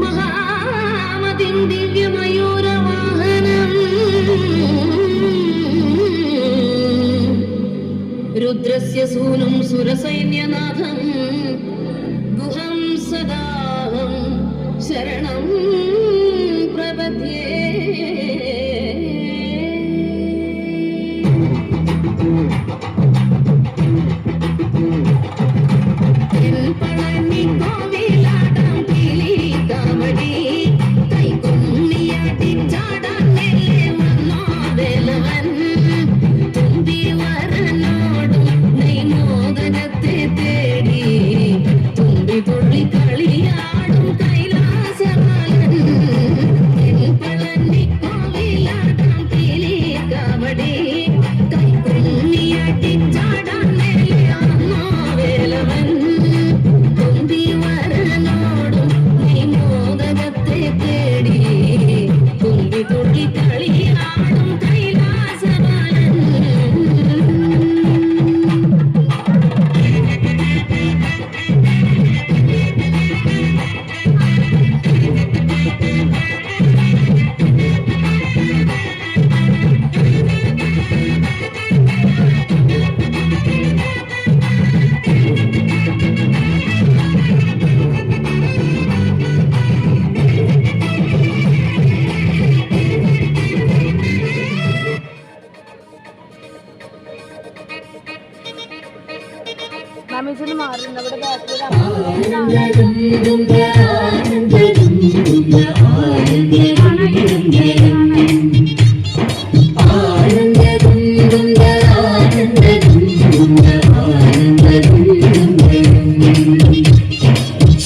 മഹാമതിൻ ദിവ്യമയൂരവാഹനം രുദ്രസ്യ സൂനും സുരസൈന്യനാഥം ഗുഹം സദാഹം ശരണം പ്രപദ്യേ.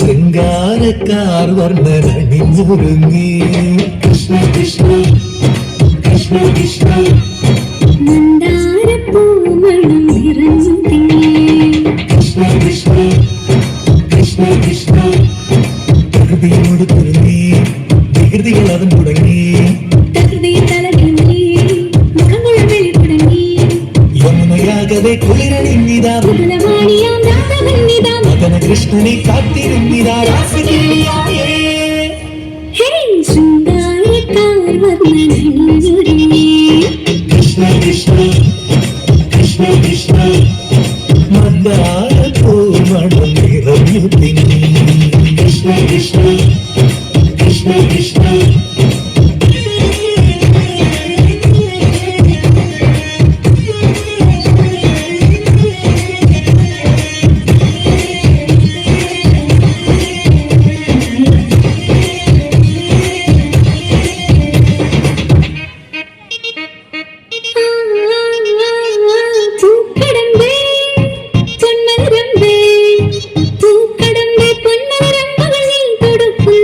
ശൃംഗാരക്കാർ വർണ്ണനണിഞ്ഞൊരുങ്ങി കൃഷ്ണ കൃഷ്ണ കൃഷ്ണ കൃഷ്ണ മന്ദാരപ്പൂമണം നിറഞ്ഞു കൃഷ്ണ കൃഷ്ണ കൃഷ്ണ കൃഷ്ണ പ്രകൃതിയോട് തുറങ്ങി വികൃതികൾ അതും തുടങ്ങി യമുനയാകവെ കുളിരണിഞ്ഞിതാ മദന കൃഷ്ണനെ കാത്തിരുന്നിതാ രാസകീയായേ. കൃഷ്ണ കൃഷ്ണ കൃഷ്ണ കൃഷ്ണ മന്ദാരപ്പൂമണം നിറഞ്ഞു തിങ്ങി കൃഷ്ണ കൃഷ്ണ കൃഷ്ണ കൃഷ്ണ പൊന്മരമ്പേ പൊന്മരമ്പുകളിൽ തൊടുക്കും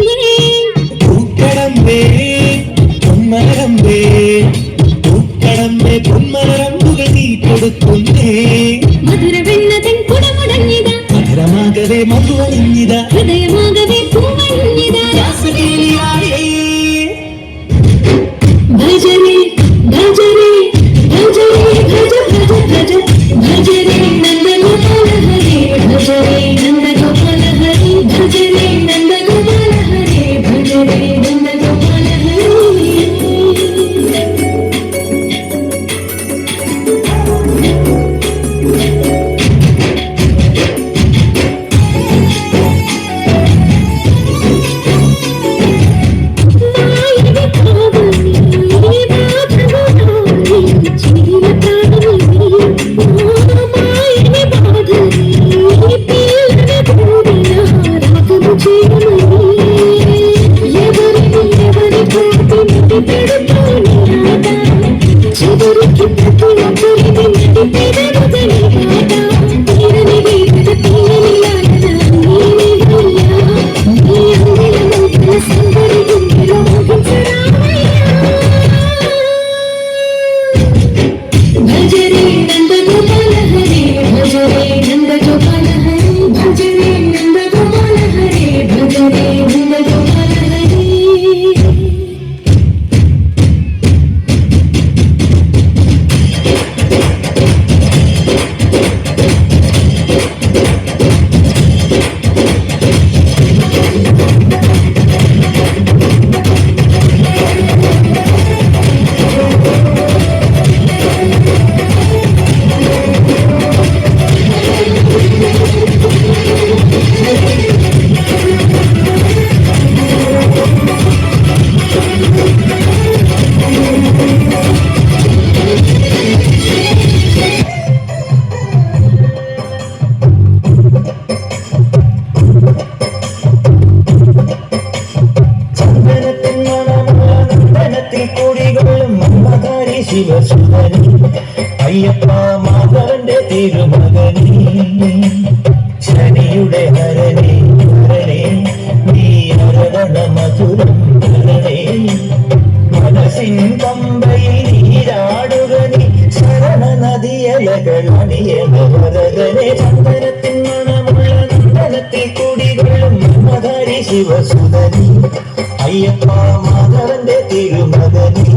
അയ്യപ്പ മാധവന്റെ തിരുമകനേ ശനിയുടെ ഹരനേ ഹരനേ നീ അരവണ മധുരം ഹരണേ മനസ്സിൻ പമ്പയിൽ നീരാടുക നീ ശരണ നദിയലകളണിയവരകനെ ചന്ദനത്തിൻ മണമുള്ള നന്ദനത്തിൽ കുടികൊള്ളും മധുരി ശിവസുതനി അയ്യപ്പ മാധവന്റെ തിരുമകനേ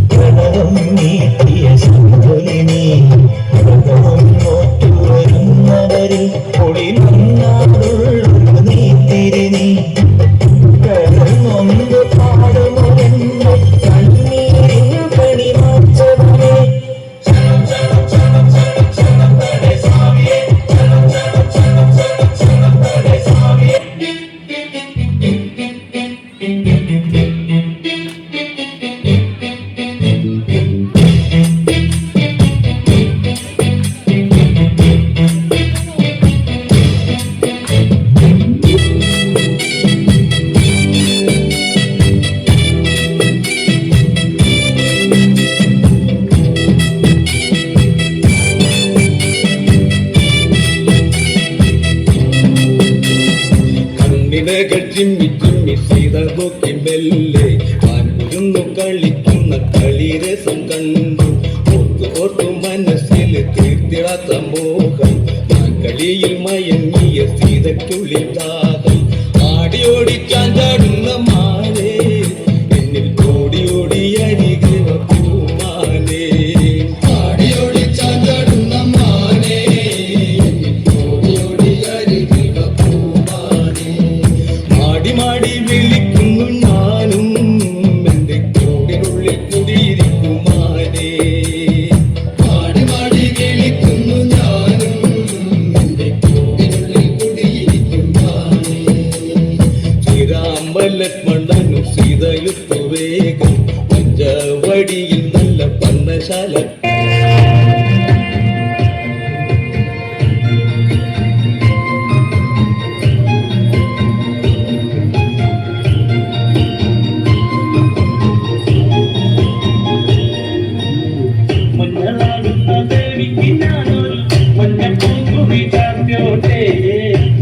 പ്രണവം നീട്ടിയ ശുദ്ധലിനി പ്രണവം നോറ്റുവരുന്നവരിൽ പൊളിമണ്ണാടുള്ളൊരു നീത്തിരിനി കടന്നൊന്ന് പാടുമൊരെന്ന കണ്ണീരിൻ കണിമാച്ചവനെ ചിമ്മി ചിമ്മി സീത നോക്കി മെല്ലെ ആൻകുരുന്നു കളിക്കുന്ന കളിരസം കണ്ടു ഓർത്തു ഓർത്തു മനസ്സിൽ തീർത്തിടാത്ത മോഹം ഞാൻ കളിയിൽ മയങ്ങിയ സീതയ്ക്കുള്ളിൽ ദാഹം ആടിയോടി ചാഞ്ചാടുന്ന മാനേ എന്നിൽ ഓടി ഓടി അരികെ പൂമാനേ ആടിയോടി ചാഞ്ചാടുന്ന മാനേ എന്നിൽ ഓടി ഓടി അരികെ പൂമാനേ മാടി വിളിക്കുന്നു ഞാനും എന്റെ കൂടിനുള്ളിൽ കുടിയിരിക്കുമാനേ മാടി വിളിക്കുന്നു ഞാനും എന്റെ കൂടിനുള്ളിൽ കുടിയിരിക്കുമാനേ ശ്രീരാമ ലക്ഷ്മണനും സീതയുത്തു വേഗം പഞ്ചവടിയിൽ നല്ല പന്നശാല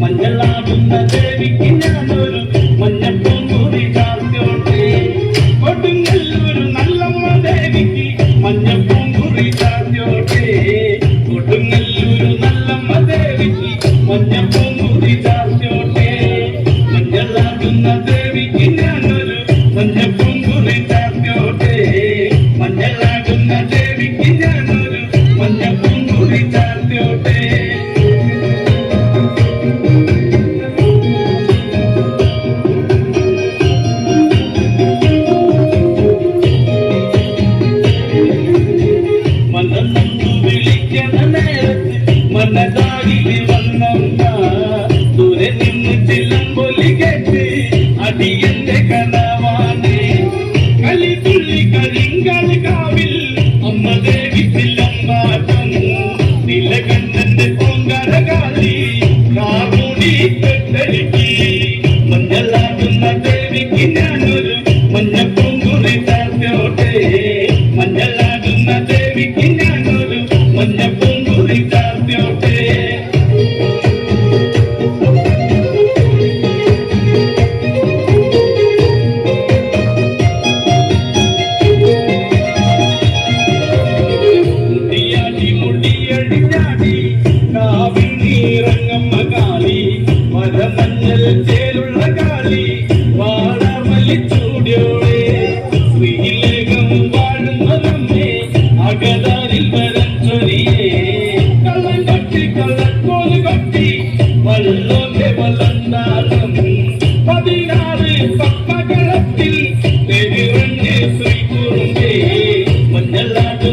മഞ്ഞളാകുന്ന ദേവിക്ക് ഞാനൊരു മഞ്ഞപ്പൂങ്കുറി ചാർത്തോട്ടെ കൊടുങ്ങല്ലൂരു നല്ലമ്മ ദേവിക്ക് മഞ്ഞപ്പൂങ്കുറി ചാർത്തോട്ടെ കൊടുങ്ങല്ലൂരു നല്ലമ്മ ദേവിക്ക് മഞ്ഞപ്പൂങ്കുറി ചാർത്തോട്ടെ മഞ്ഞളാകുന്ന ദേവിക്ക് ഞാനൊരു മഞ്ഞപ്പൂങ്കുറി ചാർത്തോട്ടെ മഞ്ഞളാകുന്ന ദേവിക്ക് ഞാനൊരു മഞ്ഞപ്പൂങ്കുറി ചാർത്തോട്ടെ മനതാരിൽ വന്നമ്മ ദൂരെ നിന്ന് ചെല്ലുമ്പൊലി കേട്ട് അടിയന്റെ കനവാണ് കളിതുള്ളി കരിങ്കാല് കാവിൽ അമ്മ ദേവി ചെല്ലമ്പാട്ടം നിലകണ്ഠന്റെ പൊങ്കരകാലി കാമുടി കെട്ടടിക്ക് മഞ്ഞളാകുന്ന ദേവിക്ക് ഞാനൊരു മഞ്ഞപ്പൂങ്കുറി ചാർത്തോട്ടെ മഞ്ഞളാകുന്ന ദേവിക്ക് ഞാനൊരു മഞ്ഞപ്പൂങ്കുറി ചാർത്തോട്ടെ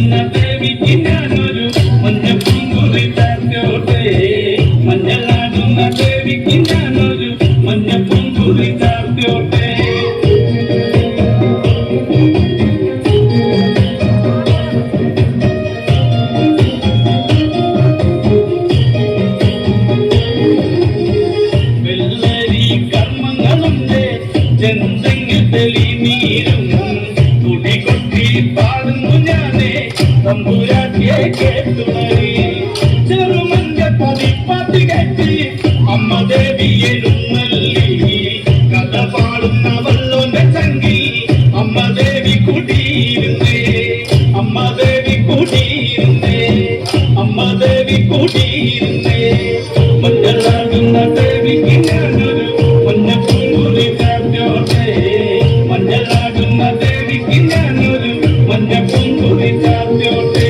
മഞ്ഞളാടുന്ന ദേവിക്ക് ഞാനൊരു മഞ്ഞപ്പുങ്കുറി ചാർത്തോട്ടെ മഞ്ഞളാടുന്ന ദേവിക്ക് ഞാനൊരു മഞ്ഞപ്പുങ്കുറി ചാർത്തോട്ടെ വെള്ളരി കർമ്മങ്ങളുണ്ട് ചെന്തെങ്കിൽ തെളിനീരും കുടികൊട്ടി പാടുന്നു ഞാനേ തമ്പുരാട്ടിയെ കേട്ടുണരി ചെറുമഞ്ച പതിപ്പാത്തി കെട്ടി അമ്മ ദേവി എഴുന്നള്ളി കഥ പാടുന്ന വല്ലോന്റെ ചങ്കിൽ അമ്മ ദേവി കുടിയിരുന്നേ അമ്മ ദേവി കുടിയിരുന്നേ അമ്മ ദേവി കുടിയിരുന്നേ മഞ്ഞളാടുന്ന ദേവിക്ക് ഞാനൊരു മഞ്ഞപ്പുങ്കുറി ചാർത്തോട്ടെ മഞ്ഞളാടുന്ന ദേവിക്ക് ഞാനൊരു മഞ്ഞപ്പുങ്കുറി ചാർത്തോട്ടെ